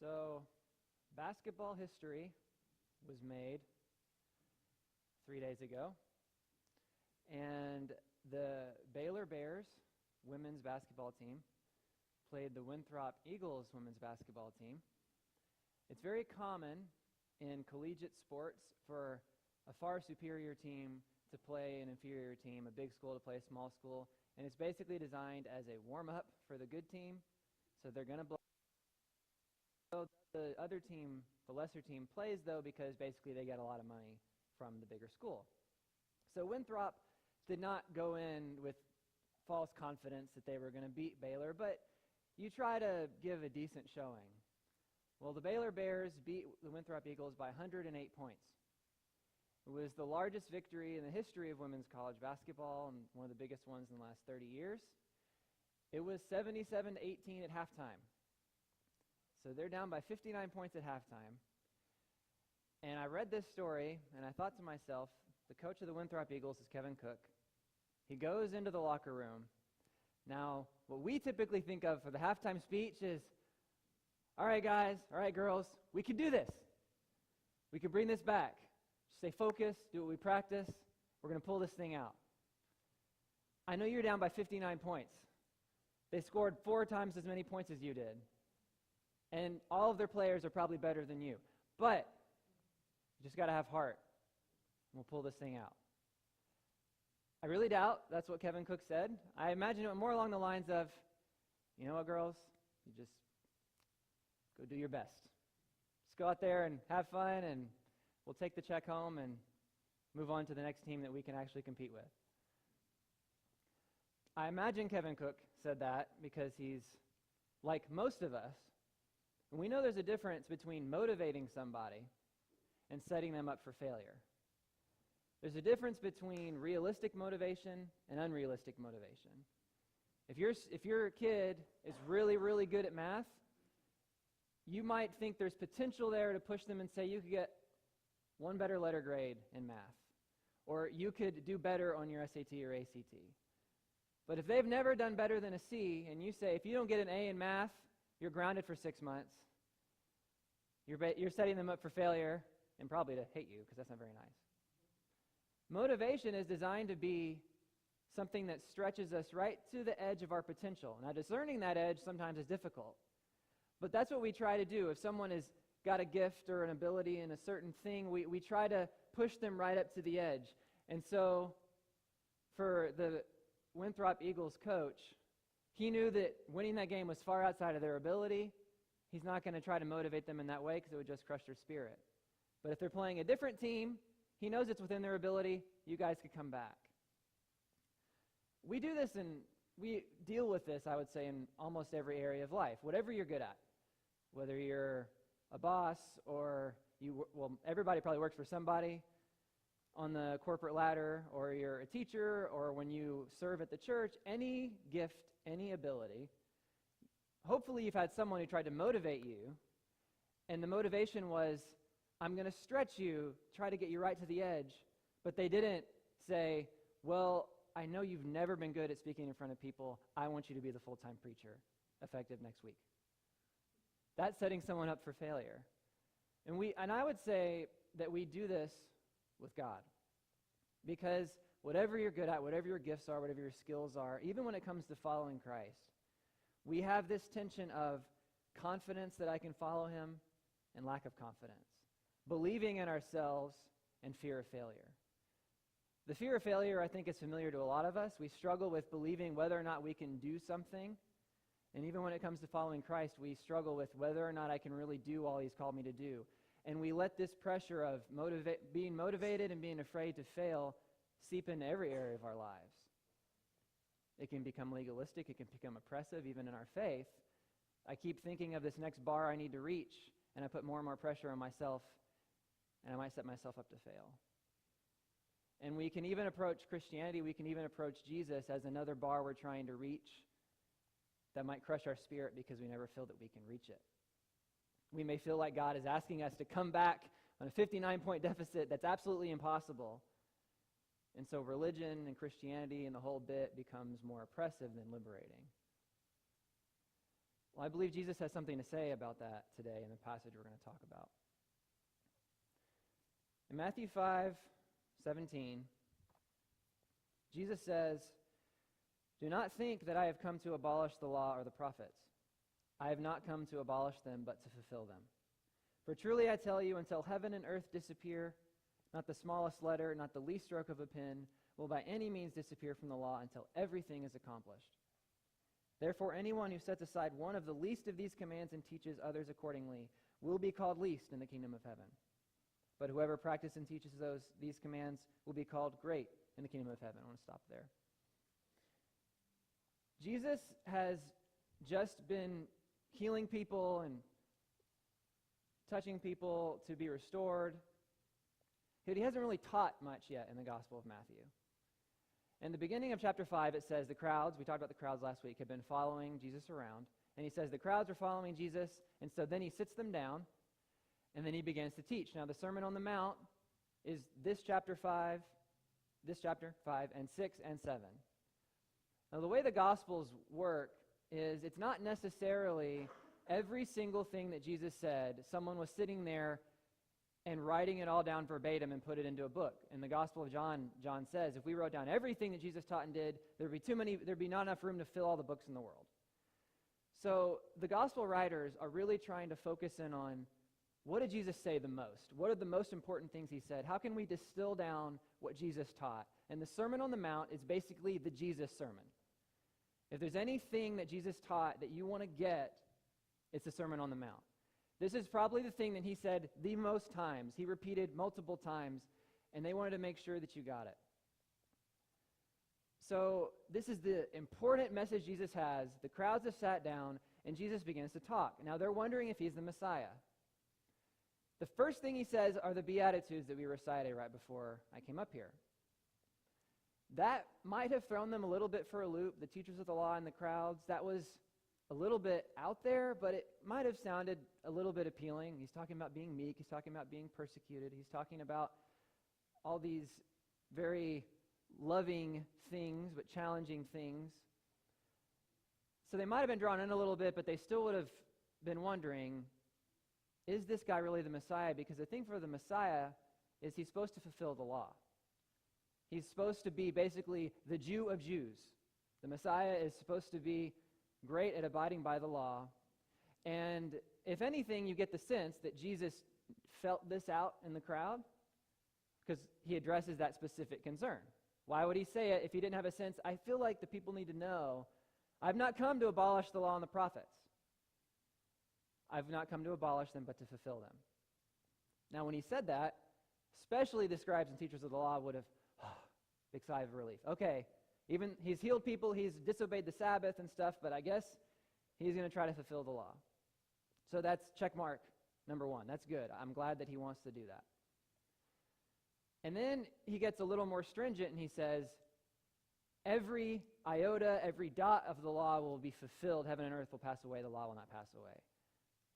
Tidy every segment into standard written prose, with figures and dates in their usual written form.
So, basketball history was made 3 days ago, and the Baylor Bears women's basketball team played the Winthrop Eagles women's basketball team. It's very common in collegiate sports for a far superior team to play an inferior team, a big school to play a small school, and it's basically designed as a warm-up for the good team, so they're going to blow. So the other team, the lesser team, plays, though, because basically they get a lot of money from the bigger school. So Winthrop did not go in with false confidence that they were going to beat Baylor, but you try to give a decent showing. Well, the Baylor Bears beat the Winthrop Eagles by 108 points. It was the largest victory in the history of women's college basketball and one of the biggest ones in the last 30 years. It was 77-18 at halftime. So they're down by 59 points at halftime. And I read this story, and I thought to myself, the coach of the Winthrop Eagles is Kevin Cook. He goes into the locker room. Now, what we typically think of for the halftime speech is, all right, guys, all right, girls, we can do this. We can bring this back. Stay focused, do what we practice. We're going to pull this thing out. I know you're down by 59 points. They scored 4 times as many points as you did. And all of their players are probably better than you. But you just got to have heart. And we'll pull this thing out. I really doubt that's what Kevin Cook said. I imagine it more along the lines of, you know what, girls? You just go do your best. Just go out there and have fun, and we'll take the check home and move on to the next team that we can actually compete with. I imagine Kevin Cook said that because he's like most of us. And we know there's a difference between motivating somebody and setting them up for failure. There's a difference between realistic motivation and unrealistic motivation. If your kid is really, really good at math, you might think there's potential there to push them and say you could get one better letter grade in math, or you could do better on your SAT or ACT. But if they've never done better than a C, and you say if you don't get an A in math, you're grounded for 6 months, you're setting them up for failure and probably to hate you, because that's not very nice. Motivation is designed to be something that stretches us right to the edge of our potential. Now, discerning that edge sometimes is difficult, but that's what we try to do. If someone has got a gift or an ability in a certain thing, we try to push them right up to the edge. And so for the Winthrop Eagles coach, he knew that winning that game was far outside of their ability. He's not going to try to motivate them in that way because it would just crush their spirit. But if they're playing a different team, he knows it's within their ability. You guys could come back. We do this, and we deal with this, I would say, in almost every area of life. Whatever you're good at, whether you're a boss or everybody probably works for somebody on the corporate ladder, or you're a teacher, or when you serve at the church, any gift, any ability. Hopefully you've had someone who tried to motivate you, and the motivation was, I'm going to stretch you, try to get you right to the edge, but they didn't say, well, I know you've never been good at speaking in front of people. I want you to be the full-time preacher, effective next week. That's setting someone up for failure. And I would say that we do this with God. Because whatever you're good at, whatever your gifts are, whatever your skills are, even when it comes to following Christ, we have this tension of confidence that I can follow him and lack of confidence. Believing in ourselves and fear of failure. The fear of failure, I think, is familiar to a lot of us. We struggle with believing whether or not we can do something. And even when it comes to following Christ, we struggle with whether or not I can really do all he's called me to do. And we let this pressure of being motivated and being afraid to fail seep into every area of our lives. It can become legalistic. It can become oppressive, even in our faith. I keep thinking of this next bar I need to reach, and I put more and more pressure on myself, and I might set myself up to fail. And we can even approach Christianity, we can even approach Jesus as another bar we're trying to reach that might crush our spirit because we never feel that we can reach it. We may feel like God is asking us to come back on a 59-point deficit that's absolutely impossible. And so religion and Christianity and the whole bit becomes more oppressive than liberating. Well, I believe Jesus has something to say about that today in the passage we're going to talk about. In Matthew 5:17, Jesus says, "Do not think that I have come to abolish the law or the prophets. I have not come to abolish them, but to fulfill them. For truly I tell you, until heaven and earth disappear, not the smallest letter, not the least stroke of a pen, will by any means disappear from the law until everything is accomplished. Therefore, anyone who sets aside one of the least of these commands and teaches others accordingly will be called least in the kingdom of heaven. But whoever practices and teaches these commands will be called great in the kingdom of heaven." I want to stop there. Jesus has just been healing people and touching people to be restored. But he hasn't really taught much yet in the Gospel of Matthew. In the beginning of chapter 5, it says the crowds, we talked about the crowds last week, had been following Jesus around. And he says the crowds are following Jesus, and so then he sits them down, and then he begins to teach. Now, the Sermon on the Mount is this chapter 5, and 6, and 7. Now, the way the Gospels work is it's not necessarily every single thing that Jesus said, someone was sitting there and writing it all down verbatim and put it into a book. In the Gospel of John, John says, if we wrote down everything that Jesus taught and did, there'd be not enough room to fill all the books in the world. So the Gospel writers are really trying to focus in on, what did Jesus say the most? What are the most important things he said? How can we distill down what Jesus taught? And the Sermon on the Mount is basically the Jesus sermon. If there's anything that Jesus taught that you want to get, it's the Sermon on the Mount. This is probably the thing that he said the most times. He repeated multiple times, and they wanted to make sure that you got it. So this is the important message Jesus has. The crowds have sat down, and Jesus begins to talk. Now they're wondering if he's the Messiah. The first thing he says are the Beatitudes that we recited right before I came up here. That might have thrown them a little bit for a loop, the teachers of the law and the crowds. That was a little bit out there, but it might have sounded a little bit appealing. He's talking about being meek. He's talking about being persecuted. He's talking about all these very loving things, but challenging things. So they might have been drawn in a little bit, but they still would have been wondering, is this guy really the Messiah? Because the thing for the Messiah is he's supposed to fulfill the law. He's supposed to be basically the Jew of Jews. The Messiah is supposed to be great at abiding by the law. And if anything, you get the sense that Jesus felt this out in the crowd because he addresses that specific concern. Why would he say it if he didn't have a sense? I feel like the people need to know, I've not come to abolish the law and the prophets. I've not come to abolish them, but to fulfill them. Now, when he said that, especially the scribes and teachers of the law would have, big sigh of relief. Okay, even he's healed people, he's disobeyed the Sabbath and stuff, but I guess he's going to try to fulfill the law. So that's check mark number one. That's good. I'm glad that he wants to do that. And then he gets a little more stringent and he says, every iota, every dot of the law will be fulfilled. Heaven and earth will pass away. The law will not pass away.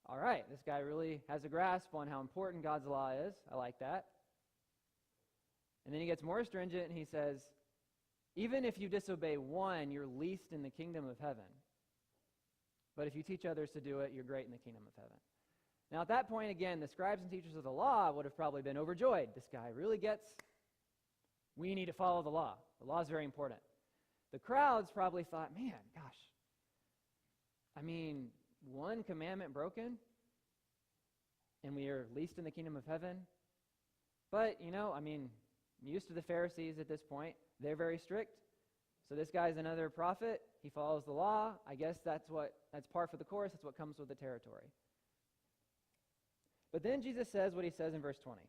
All right, this guy really has a grasp on how important God's law is. I like that. And then he gets more stringent and he says, even if you disobey one, you're least in the kingdom of heaven. But if you teach others to do it, you're great in the kingdom of heaven. Now at that point, again, the scribes and teachers of the law would have probably been overjoyed. This guy really gets, we need to follow the law. The law is very important. The crowds probably thought, man, gosh, I mean, one commandment broken, and we are least in the kingdom of heaven. But, I'm used to the Pharisees at this point. They're very strict. So this guy's another prophet. He follows the law. I guess that's par for the course. That's what comes with the territory. But then Jesus says what he says in verse 20.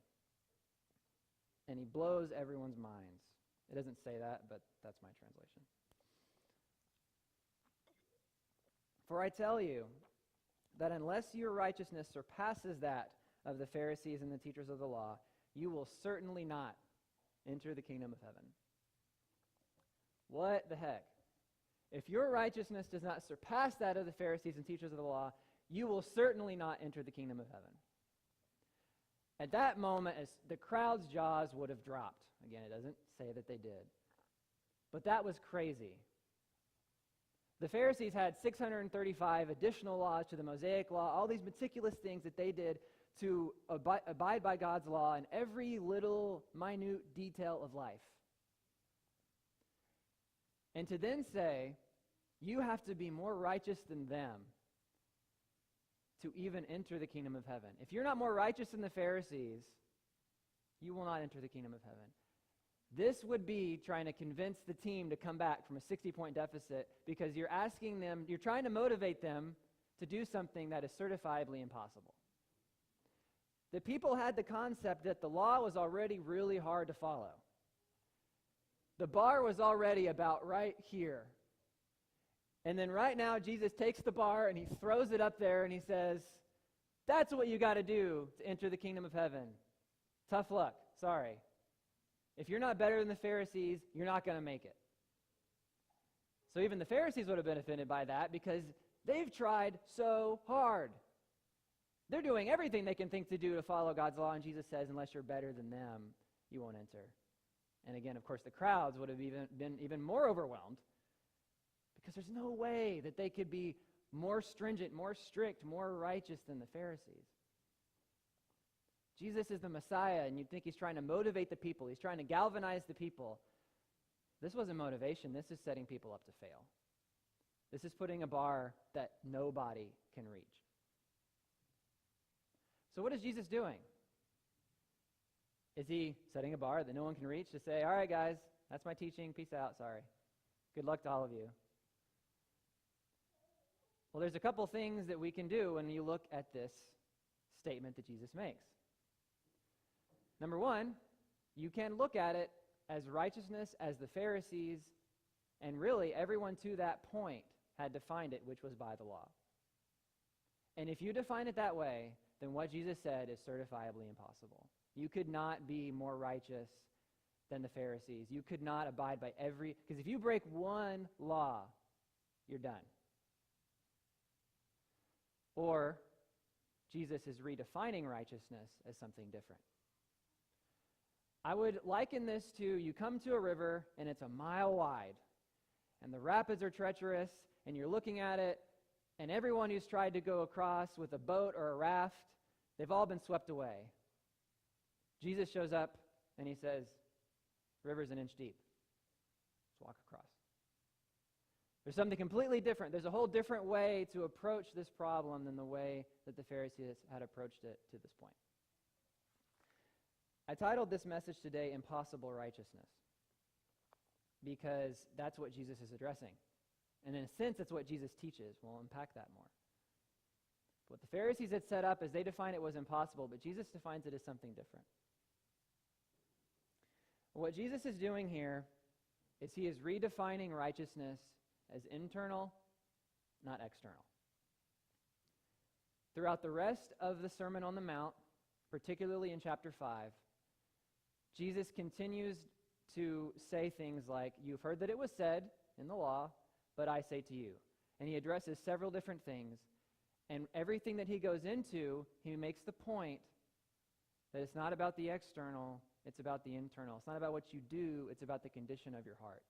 And he blows everyone's minds. It doesn't say that, but that's my translation. For I tell you that unless your righteousness surpasses that of the Pharisees and the teachers of the law, you will certainly not enter the kingdom of heaven. What the heck? If your righteousness does not surpass that of the Pharisees and teachers of the law, you will certainly not enter the kingdom of heaven. At that moment, as the crowd's jaws would have dropped. Again, it doesn't say that they did. But that was crazy. The Pharisees had 635 additional laws to the Mosaic law, all these meticulous things that they did to abide by God's law in every little minute detail of life. And to then say, you have to be more righteous than them to even enter the kingdom of heaven. If you're not more righteous than the Pharisees, you will not enter the kingdom of heaven. This would be trying to convince the team to come back from a 60-point deficit because you're asking them, you're trying to motivate them to do something that is certifiably impossible. The people had the concept that the law was already really hard to follow. The bar was already about right here. And then right now, Jesus takes the bar and he throws it up there and he says, that's what you got to do to enter the kingdom of heaven. Tough luck. Sorry. If you're not better than the Pharisees, you're not going to make it. So even the Pharisees would have been offended by that because they've tried so hard. They're doing everything they can think to do to follow God's law, and Jesus says, unless you're better than them, you won't enter. And again, of course, the crowds would have been even more overwhelmed because there's no way that they could be more stringent, more strict, more righteous than the Pharisees. Jesus is the Messiah, and you'd think he's trying to motivate the people. He's trying to galvanize the people. This wasn't motivation. This is setting people up to fail. This is putting a bar that nobody can reach. So what is Jesus doing? Is he setting a bar that no one can reach to say, all right, guys, that's my teaching. Peace out. Sorry. Good luck to all of you. Well, there's a couple things that we can do when you look at this statement that Jesus makes. Number one, you can look at it as righteousness as the Pharisees, and really everyone to that point had defined it, which was by the law. And if you define it that way, then what Jesus said is certifiably impossible. You could not be more righteous than the Pharisees. You could not abide by because if you break one law, you're done. Or Jesus is redefining righteousness as something different. I would liken this to you come to a river and it's a mile wide and the rapids are treacherous and you're looking at it and everyone who's tried to go across with a boat or a raft, they've all been swept away. Jesus shows up and he says, river's an inch deep. Let's walk across. There's something completely different. There's a whole different way to approach this problem than the way that the Pharisees had approached it to this point. I titled this message today, Impossible Righteousness, because that's what Jesus is addressing. And in a sense, it's what Jesus teaches. We'll unpack that more. What the Pharisees had set up as they defined it was impossible, but Jesus defines it as something different. What Jesus is doing here is he is redefining righteousness as internal, not external. Throughout the rest of the Sermon on the Mount, particularly in chapter 5, Jesus continues to say things like, you've heard that it was said in the law, but I say to you. And he addresses several different things. And everything that he goes into, he makes the point that it's not about the external, it's about the internal. It's not about what you do, it's about the condition of your heart.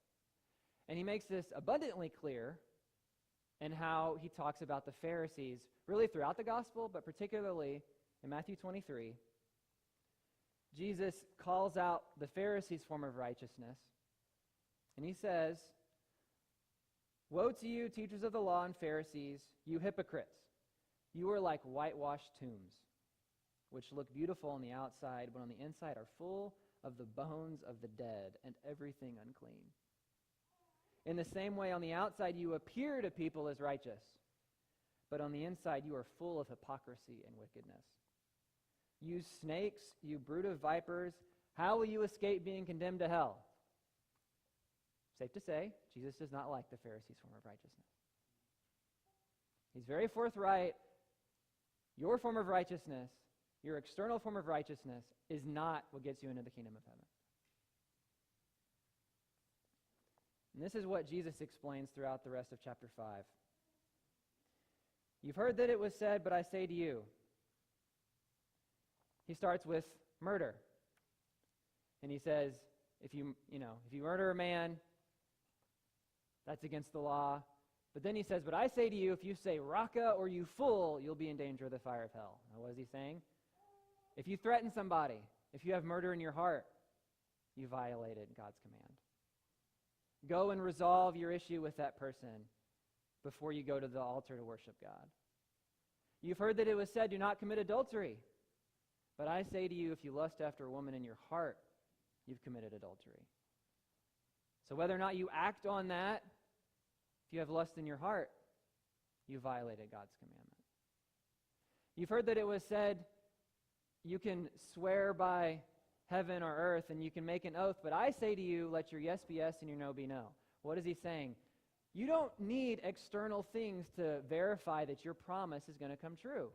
And he makes this abundantly clear in how he talks about the Pharisees, really throughout the gospel, but particularly in Matthew 23. Jesus calls out the Pharisees' form of righteousness, and he says, woe to you, teachers of the law and Pharisees, you hypocrites! You are like whitewashed tombs, which look beautiful on the outside, but on the inside are full of the bones of the dead and everything unclean. In the same way, on the outside you appear to people as righteous, but on the inside you are full of hypocrisy and wickedness. You snakes, you brood of vipers, how will you escape being condemned to hell? Safe to say, Jesus does not like the Pharisees' form of righteousness. He's very forthright. Your form of righteousness, your external form of righteousness, is not what gets you into the kingdom of heaven. And this is what Jesus explains throughout the rest of chapter 5. You've heard that it was said, but I say to you. He starts with murder. And he says, if you murder a man, that's against the law. But then he says, but I say to you, if you say raka or you fool, you'll be in danger of the fire of hell. Now, what is he saying? If you threaten somebody, if you have murder in your heart, you violated God's command. Go and resolve your issue with that person before you go to the altar to worship God. You've heard that it was said, do not commit adultery. But I say to you, if you lust after a woman in your heart, you've committed adultery. So whether or not you act on that, if you have lust in your heart, you violated God's commandment. You've heard that it was said, you can swear by heaven or earth and you can make an oath, but I say to you, let your yes be yes and your no be no. What is he saying? You don't need external things to verify that your promise is going to come true.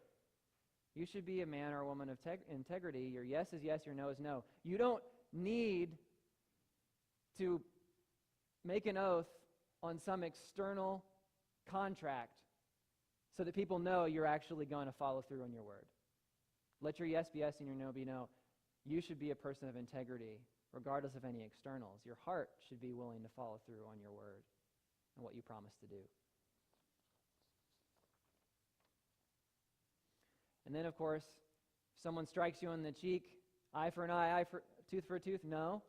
You should be a man or a woman of integrity. Your yes is yes, your no is no. You don't need to make an oath on some external contract so that people know you're actually going to follow through on your word. Let your yes be yes and your no be no. You should be a person of integrity, regardless of any externals. Your heart should be willing to follow through on your word and what you promise to do. And then, of course, if someone strikes you on the cheek, eye for an eye, tooth for a tooth, no.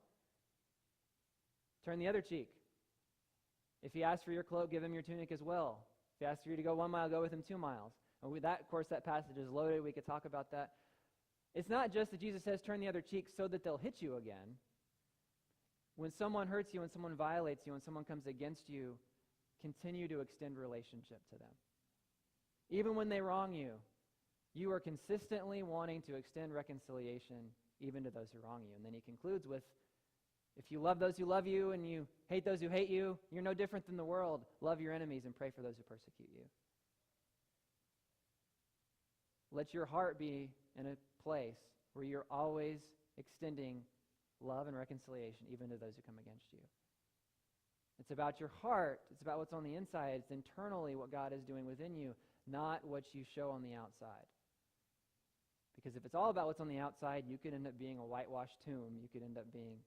Turn the other cheek. If he asks for your cloak, give him your tunic as well. If he asks for you to go 1 mile, go with him 2 miles. And with that, of course, that passage is loaded. We could talk about that. It's not just that Jesus says turn the other cheek so that they'll hit you again. When someone hurts you, when someone violates you, when someone comes against you, continue to extend relationship to them. Even when they wrong you, you are consistently wanting to extend reconciliation even to those who wrong you. And then he concludes with, if you love those who love you and you hate those who hate you, you're no different than the world. Love your enemies and pray for those who persecute you. Let your heart be in a place where you're always extending love and reconciliation even to those who come against you. It's about your heart. It's about what's on the inside. It's internally what God is doing within you, not what you show on the outside. Because if it's all about what's on the outside, you could end up being a whitewashed tomb. You could end up being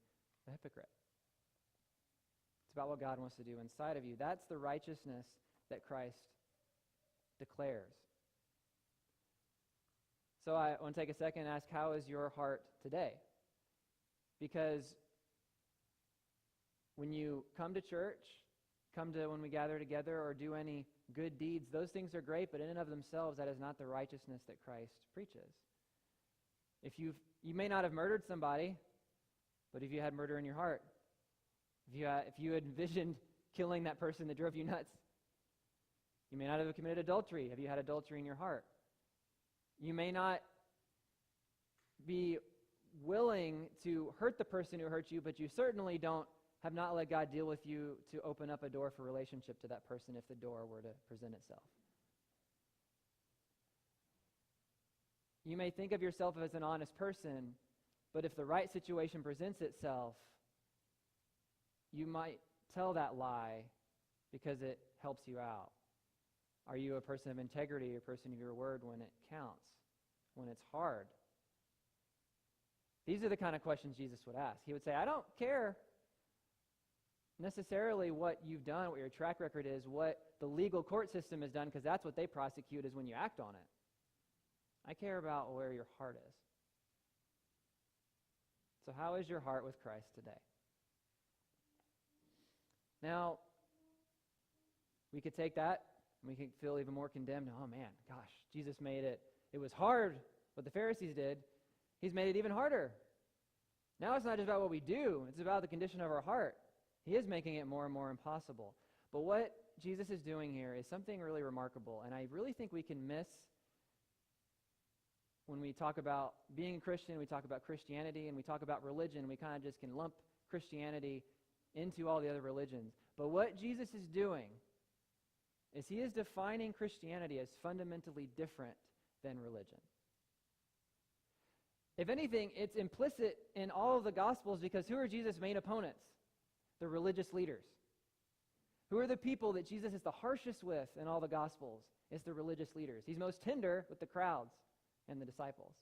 a hypocrite. It's about what God wants to do inside of you. That's the righteousness that Christ declares. So I want to take a second and ask, how is your heart today? Because when you come to church, come to when we gather together or do any good deeds, those things are great, but in and of themselves, that is not the righteousness that Christ preaches. If you may not have murdered somebody, but if you had murder in your heart, if you had envisioned killing that person that drove you nuts, you may not have committed adultery. Have you had adultery in your heart? You may not be willing to hurt the person who hurt you, but you certainly have not let God deal with you to open up a door for relationship to that person if the door were to present itself. You may think of yourself as an honest person, but if the right situation presents itself, you might tell that lie because it helps you out. Are you a person of integrity, a person of your word when it counts, when it's hard? These are the kind of questions Jesus would ask. He would say, I don't care necessarily what you've done, what your track record is, what the legal court system has done, because that's what they prosecute is when you act on it. I care about where your heart is. So how is your heart with Christ today? Now, we could take that and we could feel even more condemned. Oh man, gosh, Jesus made it. It was hard what the Pharisees did. He's made it even harder. Now it's not just about what we do. It's about the condition of our heart. He is making it more and more impossible. But what Jesus is doing here is something really remarkable, and I really think we can miss when we talk about being a Christian, we talk about Christianity, and we talk about religion, we kind of just can lump Christianity into all the other religions. But what Jesus is doing is he is defining Christianity as fundamentally different than religion. If anything, it's implicit in all of the Gospels because who are Jesus' main opponents? The religious leaders. Who are the people that Jesus is the harshest with in all the Gospels? It's the religious leaders. He's most tender with the crowds and the disciples.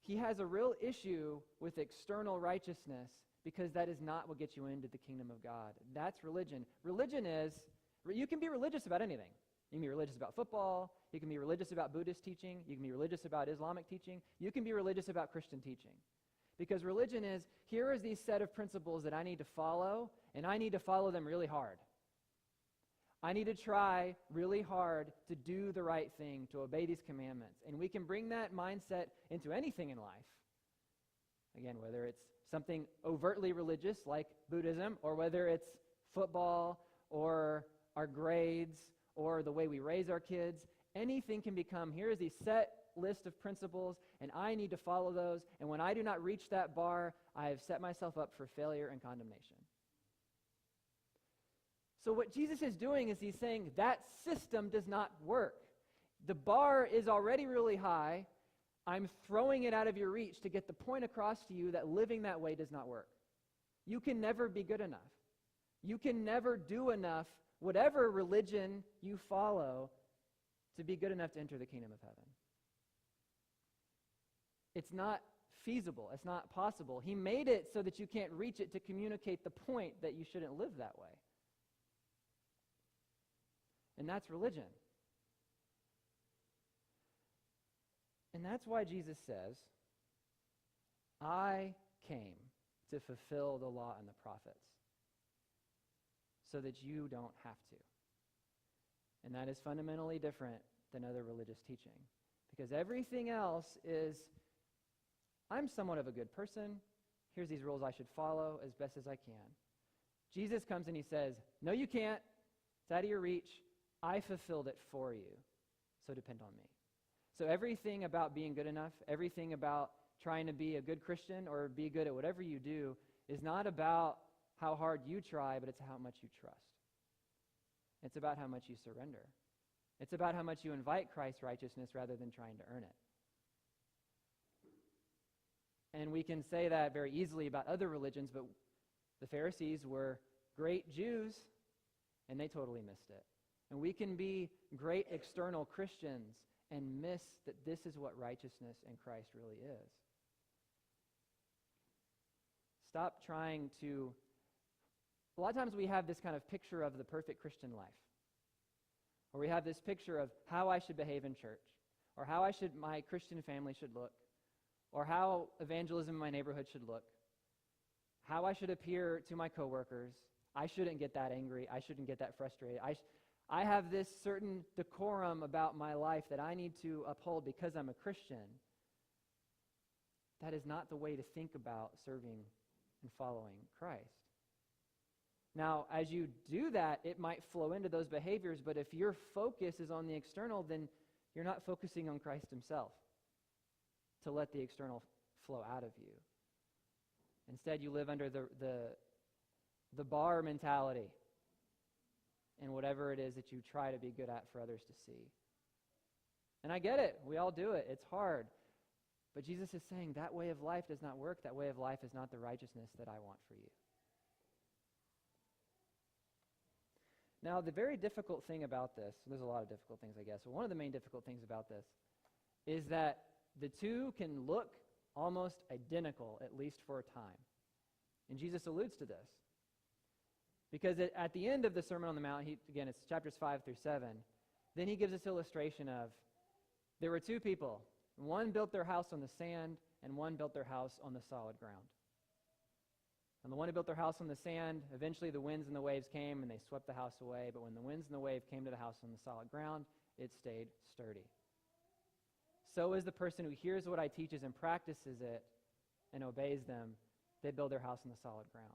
He has a real issue with external righteousness because that is not what gets you into the kingdom of God. That's religion. Religion is You can be religious about anything. You can be religious about football. You can be religious about Buddhist teaching. You can be religious about Islamic teaching. You can be religious about Christian teaching. Because religion is, here is these set of principles that I need to follow, and I need to follow them really hard. I need to try really hard to do the right thing, to obey these commandments. And we can bring that mindset into anything in life. Again, whether it's something overtly religious like Buddhism, or whether it's football, or our grades, or the way we raise our kids, anything can become, here is a set list of principles, and I need to follow those, and when I do not reach that bar, I have set myself up for failure and condemnation. So what Jesus is doing is he's saying that system does not work. The bar is already really high. I'm throwing it out of your reach to get the point across to you that living that way does not work. You can never be good enough. You can never do enough, whatever religion you follow, to be good enough to enter the kingdom of heaven. It's not feasible. It's not possible. He made it so that you can't reach it to communicate the point that you shouldn't live that way. And that's religion. And that's why Jesus says, I came to fulfill the law and the prophets so that you don't have to. And that is fundamentally different than other religious teaching. Because everything else is, I'm somewhat of a good person. Here's these rules I should follow as best as I can. Jesus comes and he says, no, you can't. It's out of your reach. I fulfilled it for you, so depend on me. So everything about being good enough, everything about trying to be a good Christian or be good at whatever you do is not about how hard you try, but it's how much you trust. It's about how much you surrender. It's about how much you invite Christ's righteousness rather than trying to earn it. And we can say that very easily about other religions, but the Pharisees were great Jews, and they totally missed it. And we can be great external Christians and miss that this is what righteousness in Christ really is. Stop trying to... A lot of times we have this kind of picture of the perfect Christian life. Or we have this picture of how I should behave in church, or how my Christian family should look, or how evangelism in my neighborhood should look, how I should appear to my coworkers. I shouldn't get that angry. I shouldn't get that frustrated. I have this certain decorum about my life that I need to uphold because I'm a Christian. That is not the way to think about serving and following Christ. Now, as you do that, it might flow into those behaviors, but if your focus is on the external, then you're not focusing on Christ himself to let the external flow out of you. Instead, you live under the bar mentality and whatever it is that you try to be good at for others to see. And I get it. We all do it. It's hard. But Jesus is saying that way of life does not work. That way of life is not the righteousness that I want for you. Now, the very difficult thing about this, there's a lot of difficult things, I guess, but one of the main difficult things about this is that the two can look almost identical, at least for a time. And Jesus alludes to this. Because at the end of the Sermon on the Mount, again, it's chapters 5 through 7, then he gives this illustration of there were two people. One built their house on the sand, and one built their house on the solid ground. And the one who built their house on the sand, eventually the winds and the waves came, and they swept the house away. But when the winds and the wave came to the house on the solid ground, it stayed sturdy. So is the person who hears what I teaches and practices it and obeys them. They build their house on the solid ground.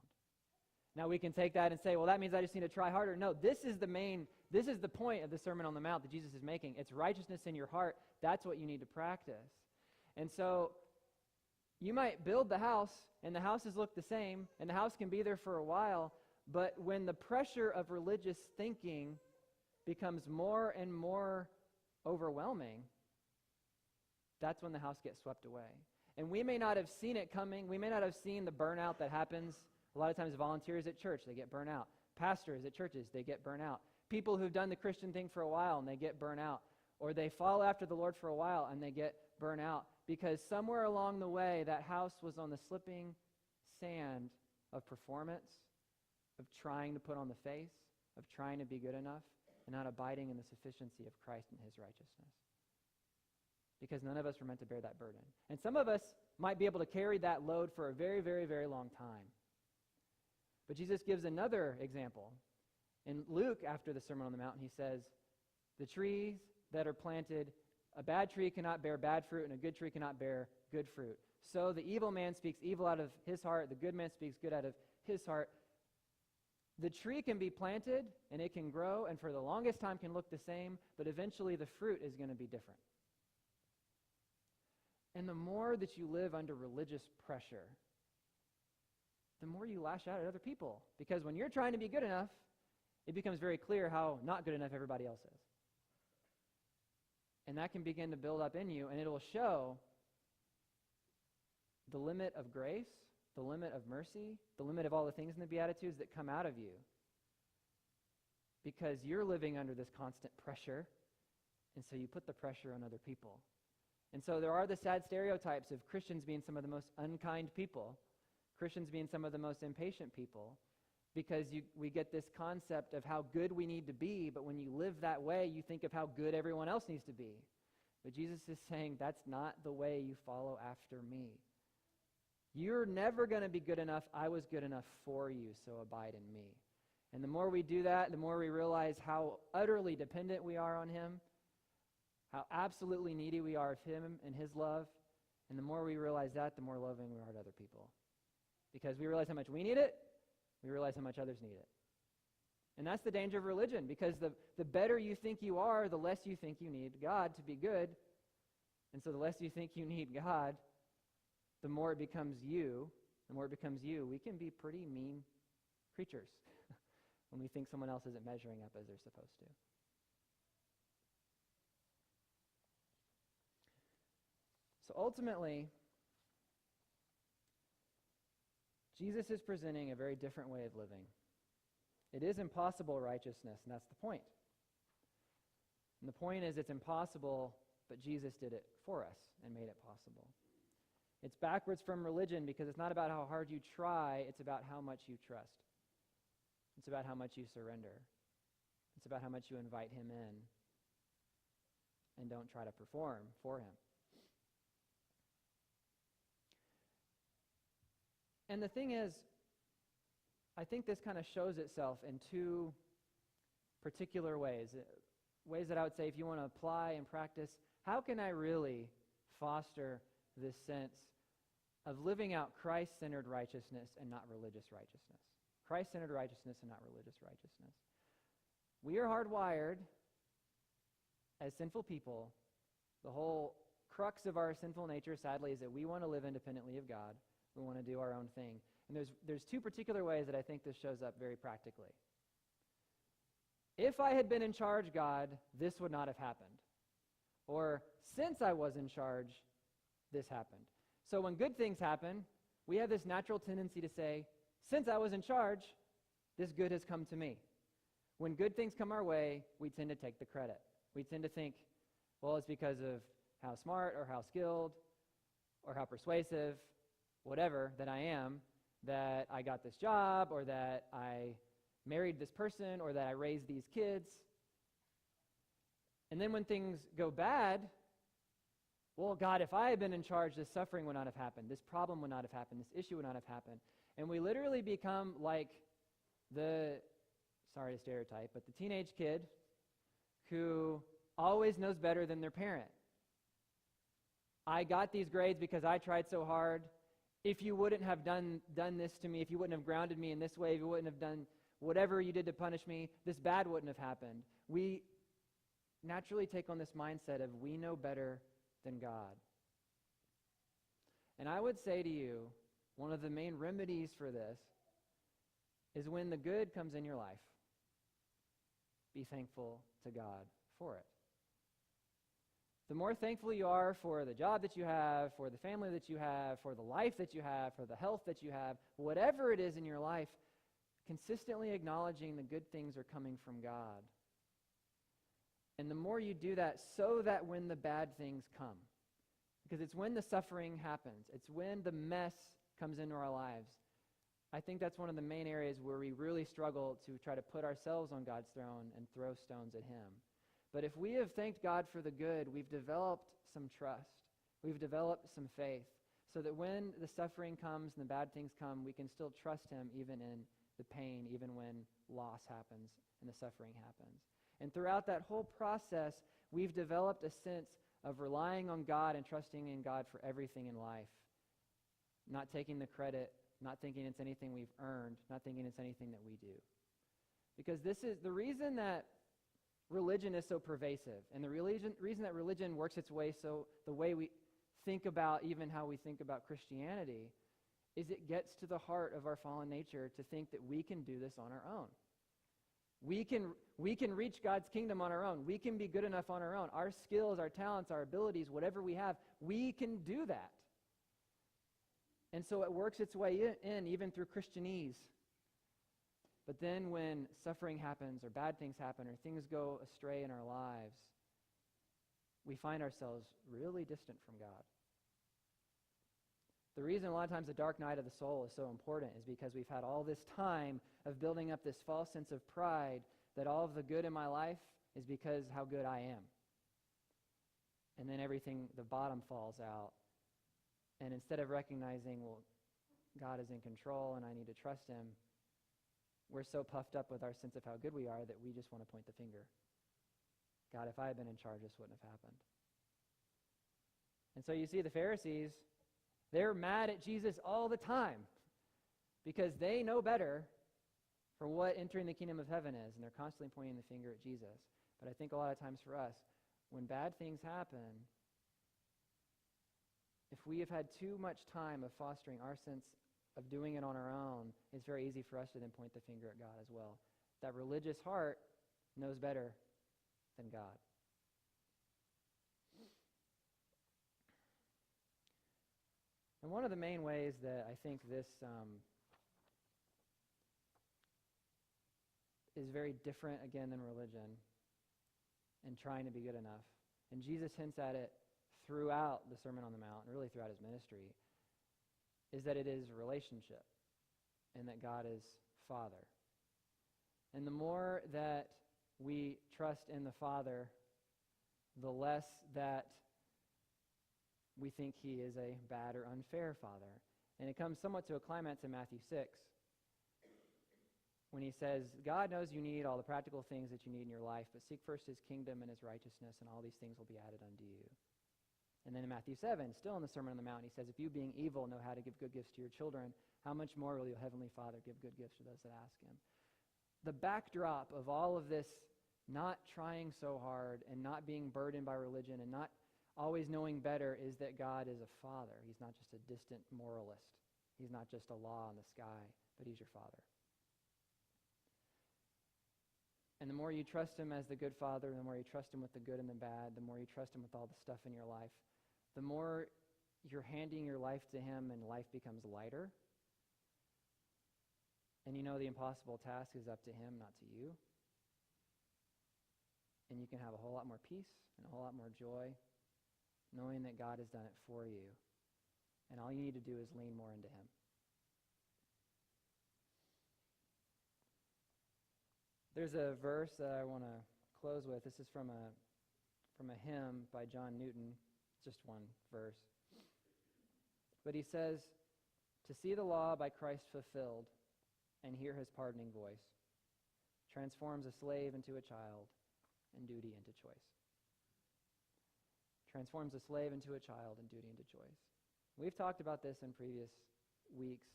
Now we can take that and say, well, that means I just need to try harder. No, this is the point of the Sermon on the Mount that Jesus is making. It's righteousness in your heart. That's what you need to practice. And so you might build the house, and the houses look the same, and the house can be there for a while, but when the pressure of religious thinking becomes more and more overwhelming, that's when the house gets swept away. And we may not have seen it coming. We may not have seen the burnout that happens. A lot of times volunteers at church, they get burnt out. Pastors at churches, they get burnt out. People who've done the Christian thing for a while and they get burnt out. Or they follow after the Lord for a while and they get burnt out. Because somewhere along the way, that house was on the slipping sand of performance, of trying to put on the face, of trying to be good enough and not abiding in the sufficiency of Christ and his righteousness. Because none of us were meant to bear that burden. And some of us might be able to carry that load for a very, very, very long time. But Jesus gives another example. In Luke, after the Sermon on the Mount, he says, the trees that are planted, a bad tree cannot bear bad fruit, and a good tree cannot bear good fruit. So the evil man speaks evil out of his heart, the good man speaks good out of his heart. The tree can be planted, and it can grow, and for the longest time can look the same, but eventually the fruit is going to be different. And the more that you live under religious pressure, the more you lash out at other people. Because when you're trying to be good enough, it becomes very clear how not good enough everybody else is. And that can begin to build up in you, and it'll show the limit of grace, the limit of mercy, the limit of all the things in the Beatitudes that come out of you. Because you're living under this constant pressure, and so you put the pressure on other people. And so there are the sad stereotypes of Christians being some of the most unkind people, Christians being some of the most impatient people, because we get this concept of how good we need to be, but when you live that way, you think of how good everyone else needs to be. But Jesus is saying that's not the way you follow after me. You're never going to be good enough. I was good enough for you, so abide in me. And the more we do that, the more we realize how utterly dependent we are on him, how absolutely needy we are of him and his love. And the more we realize that, the more loving we are to other people. Because we realize how much we need it, we realize how much others need it. And that's the danger of religion, because the better you think you are, the less you think you need God to be good. And so the less you think you need God, the more it becomes you. The more it becomes you, we can be pretty mean creatures when we think someone else isn't measuring up as they're supposed to. So ultimately, Jesus is presenting a very different way of living. It is impossible righteousness, and that's the point. And the point is it's impossible, but Jesus did it for us and made it possible. It's backwards from religion because it's not about how hard you try, it's about how much you trust. It's about how much you surrender. It's about how much you invite him in and don't try to perform for him. And the thing is, I think this kind of shows itself in two particular ways. Ways that I would say, if you want to apply and practice, how can I really foster this sense of living out Christ-centered righteousness and not religious righteousness? Christ-centered righteousness and not religious righteousness. We are hardwired as sinful people. The whole crux of our sinful nature, sadly, is that we want to live independently of God. We want to do our own thing. And there's two particular ways that I think this shows up very practically. If I had been in charge, God, this would not have happened. Or since I was in charge, this happened. So when good things happen, we have this natural tendency to say, since I was in charge, this good has come to me. When good things come our way, we tend to take the credit. We tend to think, well, it's because of how smart or how skilled or how persuasive, whatever, that I am, that I got this job, or that I married this person, or that I raised these kids. And then when things go bad, well, God, if I had been in charge, this suffering would not have happened, this problem would not have happened, this issue would not have happened. And we literally become like sorry to stereotype, but the teenage kid who always knows better than their parent. I got these grades because I tried so hard. If you wouldn't have done this to me, if you wouldn't have grounded me in this way, if you wouldn't have done whatever you did to punish me, this bad wouldn't have happened. We naturally take on this mindset of we know better than God. And I would say to you, one of the main remedies for this is when the good comes in your life, be thankful to God for it. The more thankful you are for the job that you have, for the family that you have, for the life that you have, for the health that you have, whatever it is in your life, consistently acknowledging the good things are coming from God. And the more you do that, so that when the bad things come, because it's when the suffering happens, it's when the mess comes into our lives, I think that's one of the main areas where we really struggle to try to put ourselves on God's throne and throw stones at him. But if we have thanked God for the good, we've developed some trust. We've developed some faith so that when the suffering comes and the bad things come, we can still trust him even in the pain, even when loss happens and the suffering happens. And throughout that whole process, we've developed a sense of relying on God and trusting in God for everything in life, not taking the credit, not thinking it's anything we've earned, not thinking it's anything that we do. Because this is the reason that religion is so pervasive, and the reason that religion works its way so the way we think about even how we think about Christianity is it gets to the heart of our fallen nature to think that we can do this on our own. We can reach God's kingdom on our own. We can be good enough on our own. Our skills, our talents, our abilities, whatever we have, we can do that. And so it works its way in even through Christianese. But then when suffering happens or bad things happen or things go astray in our lives, we find ourselves really distant from God. The reason a lot of times the dark night of the soul is so important is because we've had all this time of building up this false sense of pride that all of the good in my life is because how good I am. And then everything, the bottom falls out. And instead of recognizing, well, God is in control and I need to trust him, we're so puffed up with our sense of how good we are that we just want to point the finger. God, if I had been in charge, this wouldn't have happened. And so you see the Pharisees, they're mad at Jesus all the time because they know better for what entering the kingdom of heaven is, and they're constantly pointing the finger at Jesus. But I think a lot of times for us, when bad things happen, if we have had too much time of fostering our sense of doing it on our own, it's very easy for us to then point the finger at God as well. That religious heart knows better than God. And one of the main ways that I think this is very different, again, than religion and trying to be good enough, and Jesus hints at it throughout the Sermon on the Mount, and really throughout his ministry, is that it is a relationship and that God is Father. And the more that we trust in the Father, the less that we think he is a bad or unfair Father. And it comes somewhat to a climax in Matthew 6 when he says, God knows you need all the practical things that you need in your life, but seek first his kingdom and his righteousness, and all these things will be added unto you. And then in Matthew 7, still in the Sermon on the Mount, he says, if you being evil know how to give good gifts to your children, how much more will your heavenly Father give good gifts to those that ask him? The backdrop of all of this not trying so hard and not being burdened by religion and not always knowing better is that God is a Father. He's not just a distant moralist. He's not just a law in the sky, but he's your Father. And the more you trust him as the good Father, the more you trust him with the good and the bad, the more you trust him with all the stuff in your life, the more you're handing your life to him and life becomes lighter. And you know the impossible task is up to him, not to you. And you can have a whole lot more peace and a whole lot more joy knowing that God has done it for you. And all you need to do is lean more into him. There's a verse that I want to close with. This is from a hymn by John Newton. Just one verse. But he says, to see the law by Christ fulfilled and hear his pardoning voice transforms a slave into a child and duty into choice. Transforms a slave into a child and duty into choice. We've talked about this in previous weeks.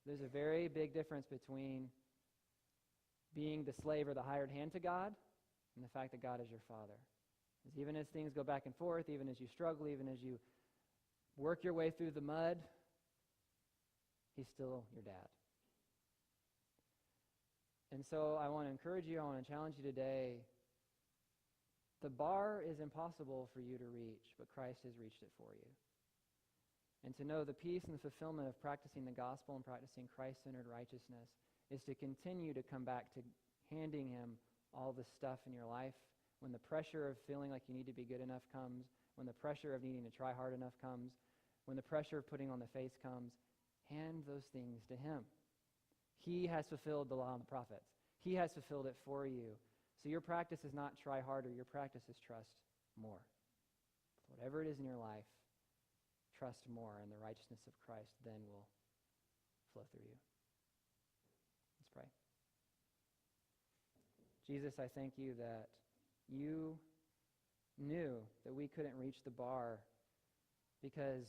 There's a very big difference between being the slave or the hired hand to God and the fact that God is your Father. Because even as things go back and forth, even as you struggle, even as you work your way through the mud, he's still your dad. And so I want to encourage you, I want to challenge you today. The bar is impossible for you to reach, but Christ has reached it for you. And to know the peace and the fulfillment of practicing the gospel and practicing Christ-centered righteousness is to continue to come back to handing him all the stuff in your life. When the pressure of feeling like you need to be good enough comes, when the pressure of needing to try hard enough comes, when the pressure of putting on the face comes, hand those things to him. He has fulfilled the law and the prophets. He has fulfilled it for you. So your practice is not try harder. Your practice is trust more. Whatever it is in your life, trust more, and the righteousness of Christ then will flow through you. Let's pray. Jesus, I thank you that you knew that we couldn't reach the bar because